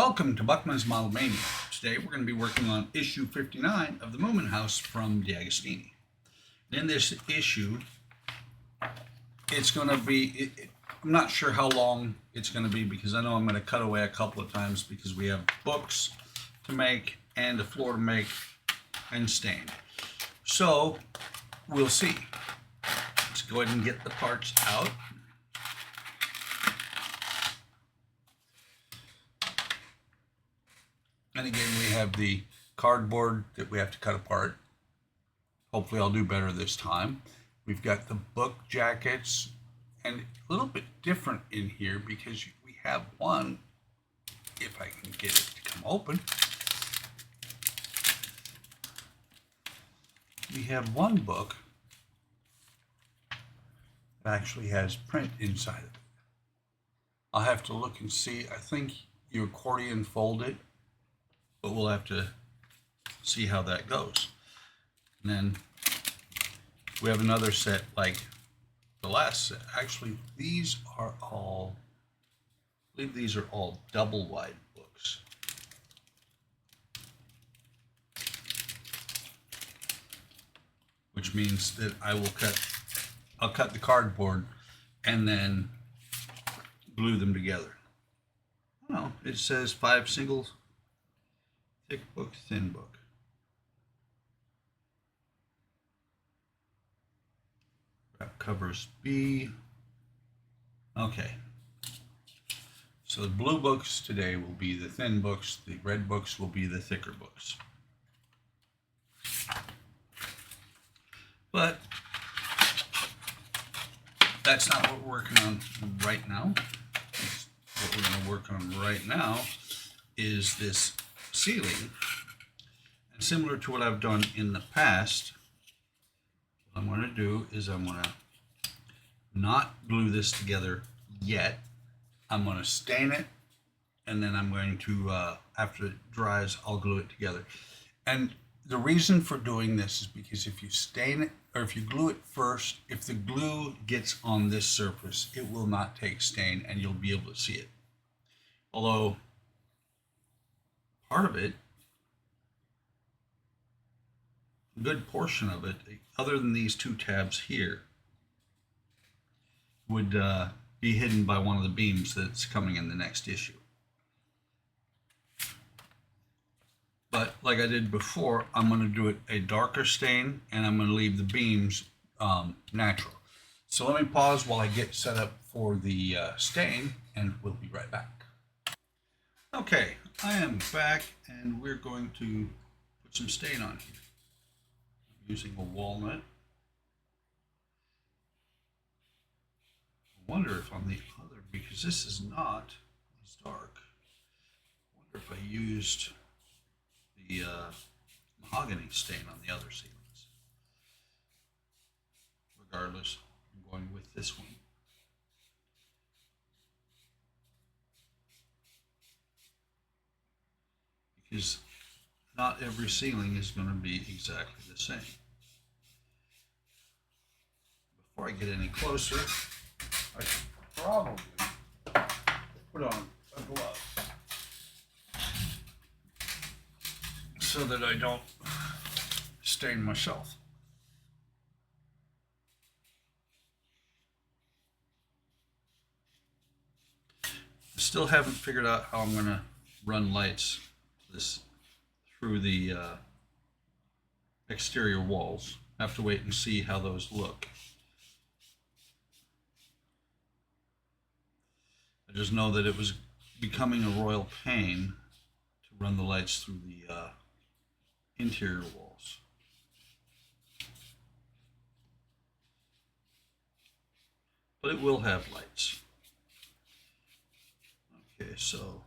Welcome to Buckman's Model Mania. Today we're going to be working on issue 59 of the Moomin House from D'Agostini. In this issue, it's going to be, I'm not sure how long it's going to be because I know I'm going to cut away a couple of times because we have books to make and a floor to make and stain. So we'll see. Let's go ahead and get the parts out. And again, we have the cardboard that we have to cut apart. Hopefully I'll do better this time. We've got the book jackets, and a little bit different in here because we have one, if I can get it to come open. We have one book that actually has print inside of it. I'll have to look and see. I think you accordion fold it, but we'll have to see how that goes. And then we have another set like the last set. Actually, these are all, I believe these are all double wide books. Which means that I'll cut the cardboard and then glue them together. Well, it says 5 singles. Thick book, thin book. Wrap covers B. Okay. So the blue books today will be the thin books. The red books will be the thicker books. But that's not what we're working on right now. What we're going to work on right now is this ceiling, and similar to what I've done in the past, what I'm going to do is I'm going to not glue this together yet. I'm going to stain it, and then I'm going to, after it dries, I'll glue it together. And the reason for doing this is because if you stain it, or if you glue it first, if the glue gets on this surface, it will not take stain, and you'll be able to see it. Although part of it, a good portion of it, other than these two tabs here, would be hidden by one of the beams that's coming in the next issue. But like I did before, I'm going to do it a darker stain, and I'm going to leave the beams natural. So let me pause while I get set up for the stain, and we'll be right back. Okay, I am back, and we're going to put some stain on here. I'm using a walnut. I wonder if on the other, because this is not as dark, I wonder if I used the mahogany stain on the other ceilings. Regardless, I'm going with this one. Because not every ceiling is going to be exactly the same. Before I get any closer, I should probably put on a glove so that I don't stain myself. I still haven't figured out how I'm going to run lights through the exterior walls. I have to wait and see how those look. I just know that it was becoming a royal pain to run the lights through the interior walls. But it will have lights. Okay, so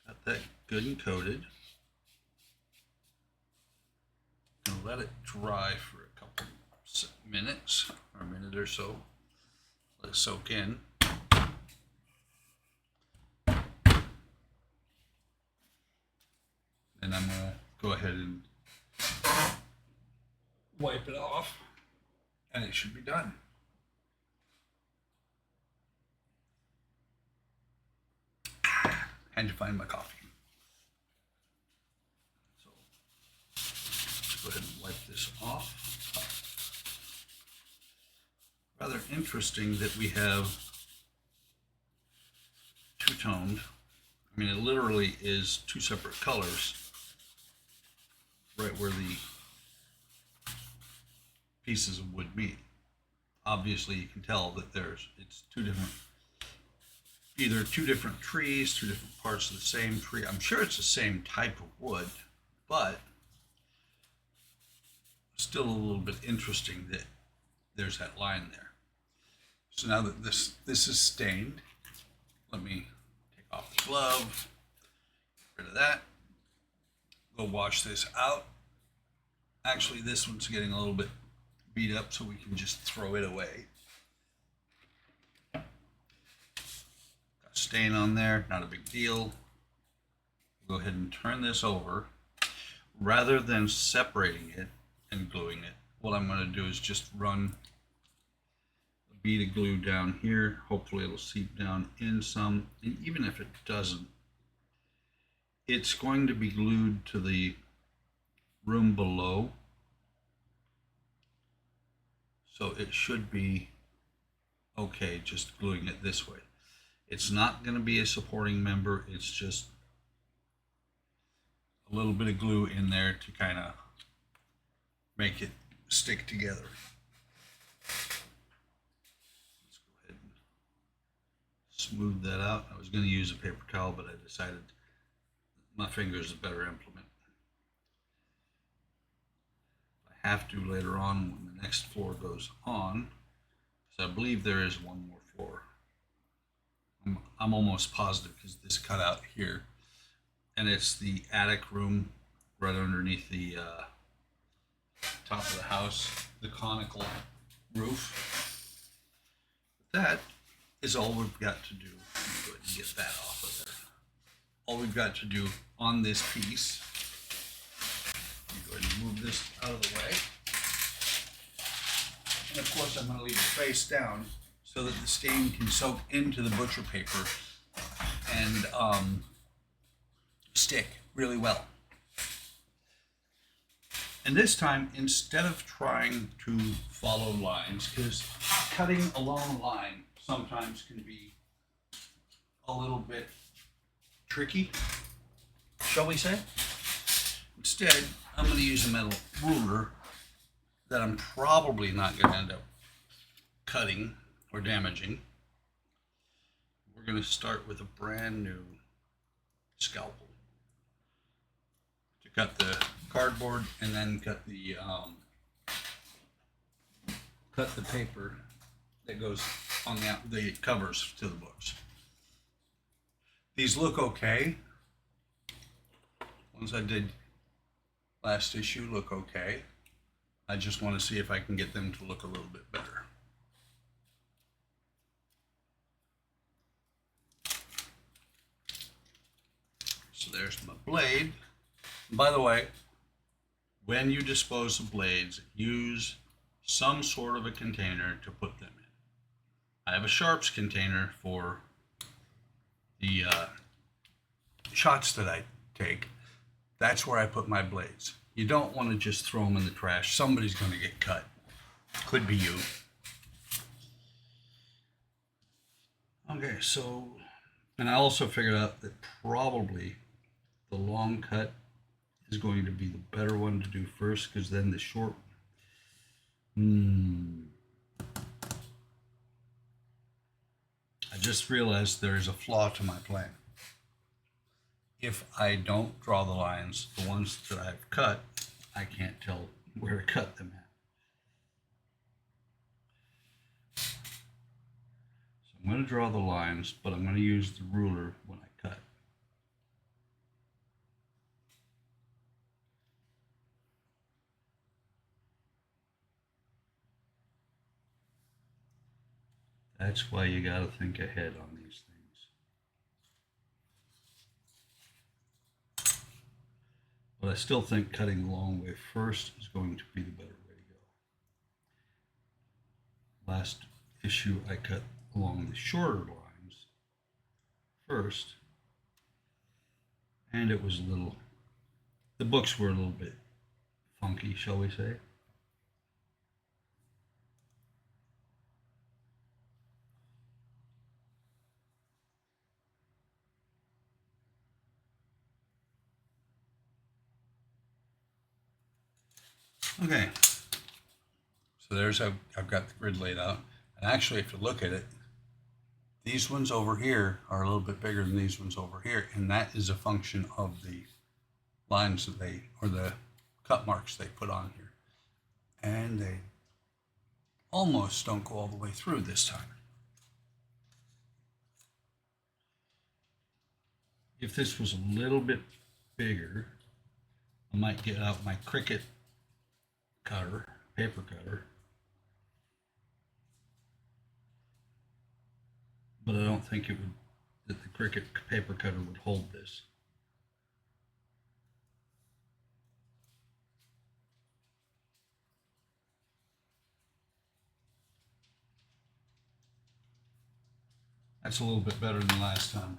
got that good and coated. Gonna let it dry for a couple minutes, or a minute or so. Let it soak in. And I'm gonna go ahead and wipe it off, and it should be done. Had to find my coffee. So let's go ahead and wipe this off. Rather interesting that we have two-toned. I mean, it literally is two separate colors right where the pieces of wood meet. Obviously, you can tell that it's two different, either two different trees, two different parts of the same tree. I'm sure it's the same type of wood, but still a little bit interesting that there's that line there. So now that this is stained, let me take off the glove, get rid of that, go wash this out. Actually, this one's getting a little bit beat up, so we can just throw it away. Got a stain on there, not a big deal. Go ahead and turn this over. Rather than separating it and gluing it, what I'm going to do is just run a bead of glue down here. Hopefully it'll seep down in some, and even if it doesn't, it's going to be glued to the room below, so it should be okay just gluing it this way. It's not going to be a supporting member, it's just a little bit of glue in there to kind of make it stick together. Let's go ahead and smooth that out. I was going to use a paper towel, but I decided my finger is a better implement. I have to later on when the next floor goes on, because I believe there is one more floor. I'm almost positive because this cut out here, and it's the attic room right underneath the top of the house, the conical roof. That is all we've got to do. Let me go ahead and get that off of there. All we've got to do on this piece, let me go ahead and move this out of the way. And of course I'm going to leave it face down so that the stain can soak into the butcher paper and stick really well. And this time, instead of trying to follow lines, because cutting along a line sometimes can be a little bit tricky, shall we say? Instead, I'm going to use a metal ruler that I'm probably not going to end up cutting or damaging. We're going to start with a brand new scalpel to cut the cardboard and then cut the paper that goes on the covers to the books. These look okay. Ones I did last issue look okay. I just want to see if I can get them to look a little bit better. So there's my blade. And by the way, when you dispose of blades, use some sort of a container to put them in. I have a sharps container for the shots that I take. That's where I put my blades. You don't want to just throw them in the trash. Somebody's going to get cut. Could be you. Okay, so, and I also figured out that probably the long cut is going to be the better one to do first, because then the short, I just realized there is a flaw to my plan. If I don't draw the lines, the ones that I've cut, I can't tell where to cut them at. So I'm going to draw the lines, but I'm going to use the ruler when I cut. That's why you got to think ahead on these things. But I still think cutting the long way first is going to be the better way to go. Last issue I cut along the shorter lines first, And it was a little, the books were a little bit funky, shall we say. Okay, so there's how I've got the grid laid out. And actually, if you look at it, these ones over here are a little bit bigger than these ones over here, and that is a function of the lines that they, or the cut marks they put on here. And they almost don't go all the way through this time. If this was a little bit bigger, I might get out my Cricut cutter, paper cutter. But I don't think it would, that the Cricut paper cutter would hold this. That's a little bit better than last time.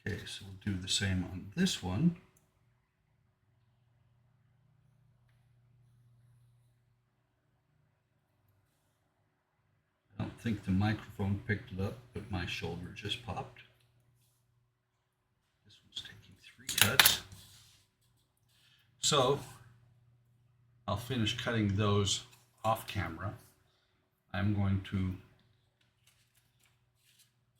Okay, so we'll do the same on this one. I don't think the microphone picked it up, but my shoulder just popped. This one's taking 3 cuts. So I'll finish cutting those off camera. I'm going to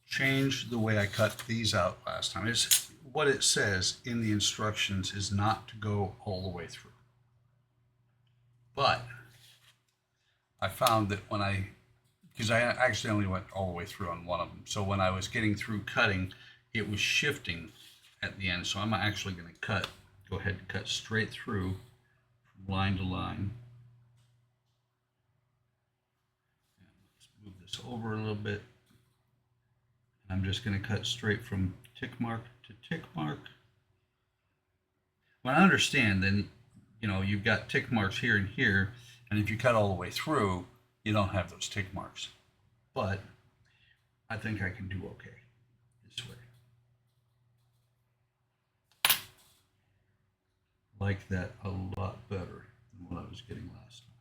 change the way I cut these out last time. It's what it says in the instructions is not to go all the way through. But I found that when because I actually only went all the way through on one of them. So when I was getting through cutting, it was shifting at the end. So I'm actually going to go ahead and cut straight through from line to line. Let's move this over a little bit. I'm just going to cut straight from tick mark to tick mark. When I understand, then, you know, you've got tick marks here and here, and if you cut all the way through, you don't have those tick marks. But I think I can do okay this way. Like that a lot better than what I was getting last time.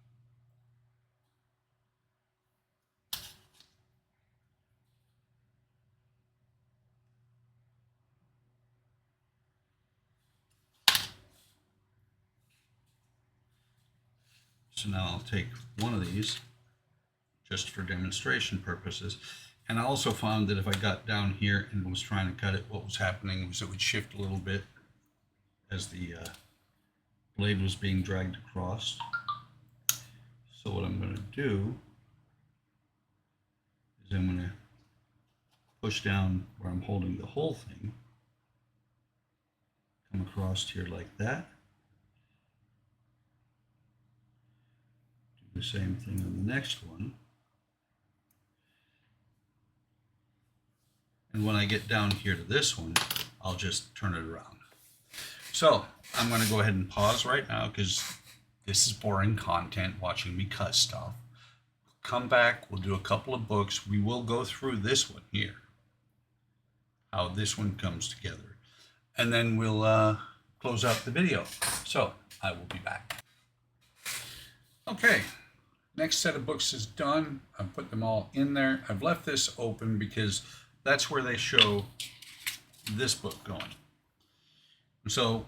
So now I'll take one of these just for demonstration purposes. And I also found that if I got down here and was trying to cut it, what was happening was it would shift a little bit as the blade was being dragged across. So what I'm going to do is I'm going to push down where I'm holding the whole thing, come across here like that. Do the same thing on the next one. And when I get down here to this one, I'll just turn it around. So I'm going to go ahead and pause right now because this is boring content, watching me cut stuff. Come back, we'll do a couple of books. We will go through this one here, how this one comes together. And then we'll close out the video. So I will be back. Okay, next set of books is done. I've put them all in there. I've left this open because that's where they show this book going. So,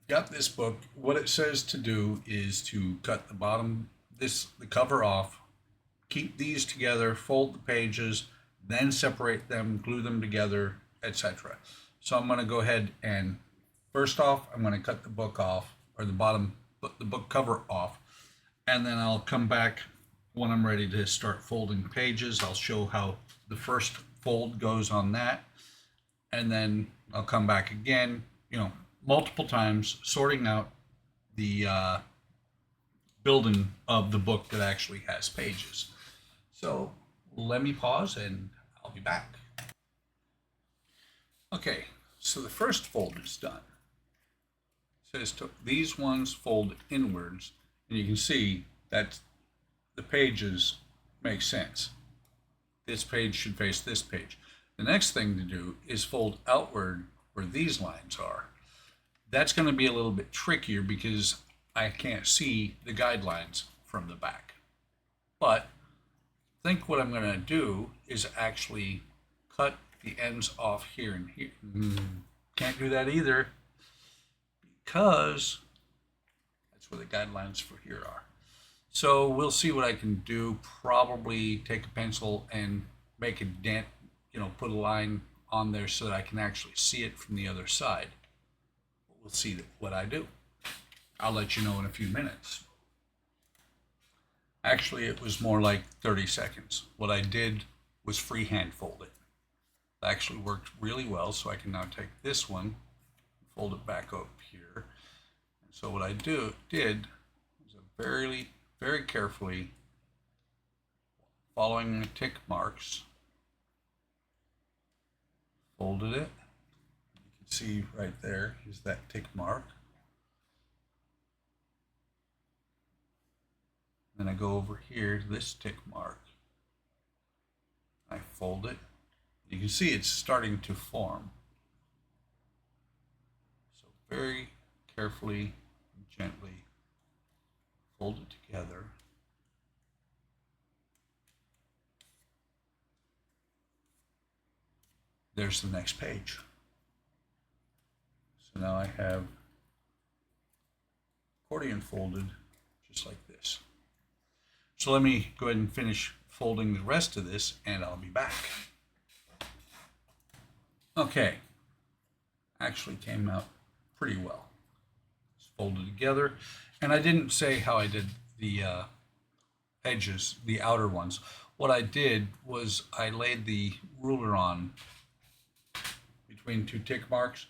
got this book. What it says to do is to cut the bottom, the cover off, keep these together, fold the pages, then separate them, glue them together, etc. So I'm going to go ahead and first off, I'm going to cut the book off, or the book cover off, and then I'll come back when I'm ready to start folding pages. I'll show how the first fold goes on that, and then I'll come back again, you know, multiple times, sorting out the building of the book that actually has pages. So let me pause and I'll be back. Okay, so the first fold is done. It says these ones fold inwards, and you can see that the pages makes sense. This page should face this page. The next thing to do is fold outward where these lines are. That's going to be a little bit trickier because I can't see the guidelines from the back. But I think what I'm going to do is actually cut the ends off here and here. Can't do that either because that's where the guidelines for here are. So we'll see what I can do. Probably take a pencil and make a dent, put a line on there so that I can actually see it from the other side. We'll see what I do. I'll let you know in a few minutes. Actually, it was more like 30 seconds. What I did was freehand fold it. It actually worked really well, so I can now take this one, fold it back up here. And so what I did was very, very carefully, following the tick marks, folded it. You can see right there is that tick mark. Then I go over here to this tick mark. I fold it. You can see it's starting to form. So very carefully and gently fold it together. There's the next page. So now I have accordion folded just like this. So let me go ahead and finish folding the rest of this and I'll be back. Okay, actually came out pretty well. It's folded together, and I didn't say how I did the edges, the outer ones. What I did was I laid the ruler on between two tick marks,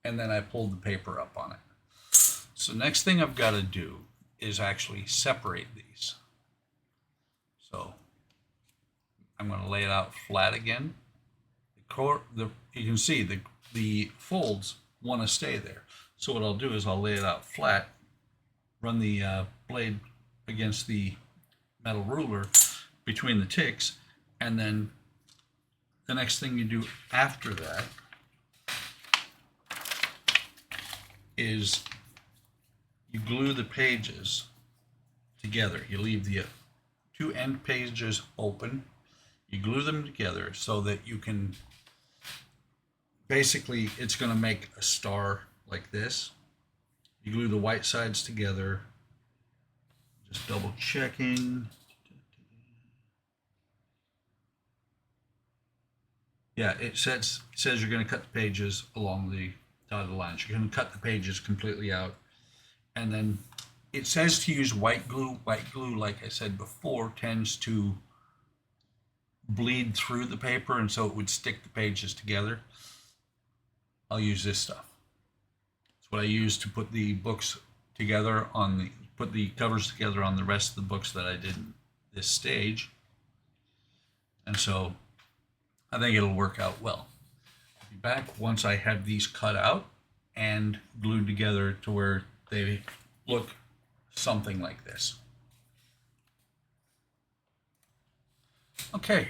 and then I pulled the paper up on it. So next thing I've got to do is actually separate these. So I'm going to lay it out flat again. You can see the folds want to stay there. So what I'll do is I'll lay it out flat, run the blade against the metal ruler between the ticks, and then the next thing you do after that is you glue the pages together. You leave the two end pages open. You glue them together so that you can, basically it's going to make a star like this. You glue the white sides together. Just double checking. Yeah, it says you're going to cut the pages along the dotted lines. You're going to cut the pages completely out. And then it says to use white glue. White glue, like I said before, tends to bleed through the paper, and so it would stick the pages together. I'll use this stuff. It's what I use to put the books together put the covers together on the rest of the books that I did in this stage. And so I think it'll work out well. I'll be back once I have these cut out and glued together to where they look something like this. Okay,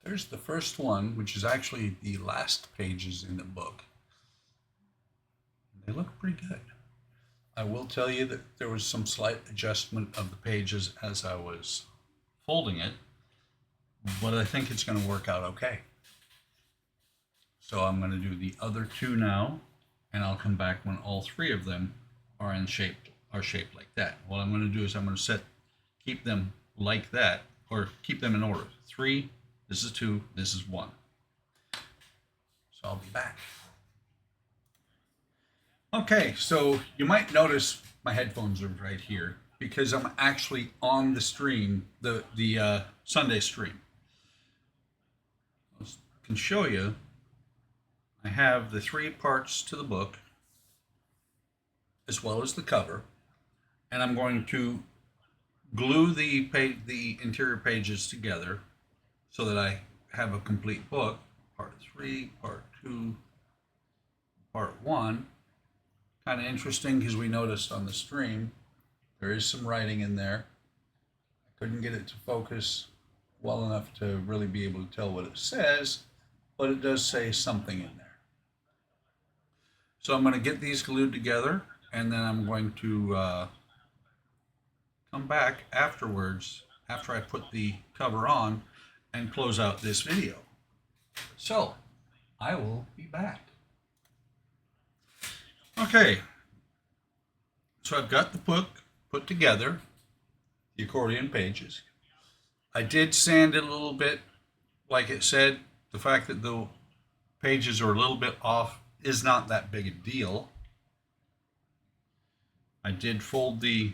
there's the first one, which is actually the last pages in the book. They look pretty good. I will tell you that there was some slight adjustment of the pages as I was folding it, but I think it's going to work out okay. So I'm going to do the other two now, and I'll come back when all three of them are shaped like that. What I'm going to do is I'm going to keep them like that, or keep them in order. 3, this is 2, this is 1. So I'll be back. Okay, so you might notice my headphones are right here because I'm actually on the stream, the Sunday stream. I can show you. I have the 3 parts to the book as well as the cover, and I'm going to glue the interior pages together so that I have a complete book. Part 3, part 2, part 1. Kind of interesting because we noticed on the stream there is some writing in there. I couldn't get it to focus well enough to really be able to tell what it says, but it does say something in there. So I'm going to get these glued together, and then I'm going to come back afterwards, after I put the cover on, and close out this video. So I will be back. Okay, so I've got the book put together, the accordion pages. I did sand it a little bit, like it said. The fact that the pages are a little bit off is not that big a deal. I did fold the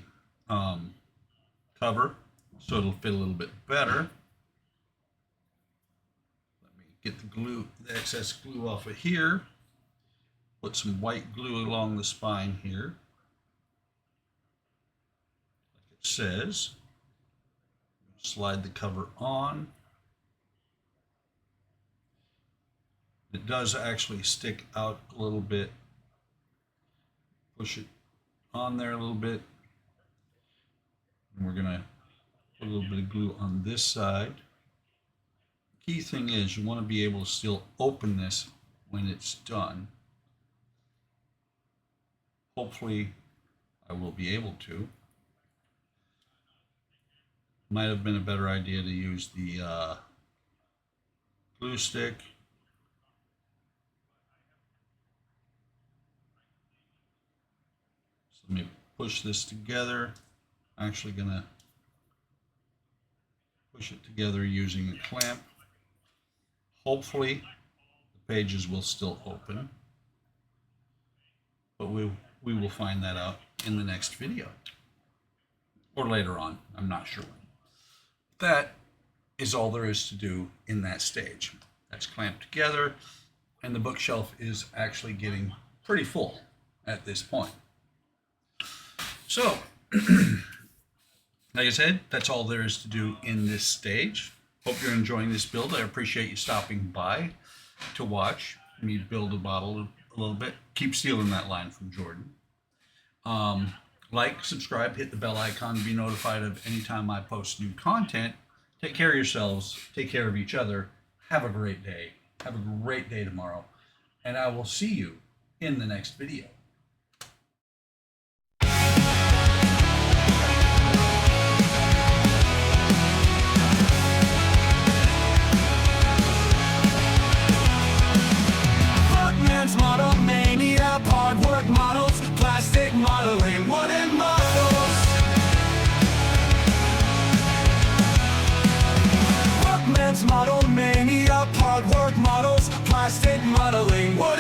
cover so it'll fit a little bit better. Let me get the glue, the excess glue off of here. Put some white glue along the spine here, like it says. Slide the cover on. It does actually stick out a little bit. Push it on there a little bit. And we're gonna put a little bit of glue on this side. The key thing is you want to be able to still open this when it's done. Hopefully I will be able to. Might have been a better idea to use the glue stick. So let me push this together. I'm actually gonna push it together using a clamp. Hopefully the pages will still open, but we will find that out in the next video or later on. I'm not sure when. That is all there is to do in that stage. That's clamped together, and the bookshelf is actually getting pretty full at this point. So, like I said, that's all there is to do in this stage. Hope you're enjoying this build. I appreciate you stopping by to watch me build a bottle a little bit. Keep stealing that line from Jordan. Like, subscribe, hit the bell icon to be notified of any time I post new content. Take care of yourselves. Take care of each other. Have a great day. Have a great day tomorrow. And I will see you in the next video. Buckman's Modelmania, hard work models, plastic modeling, wooden models. Buckman's Modelmania, hard work models, plastic modeling, wooden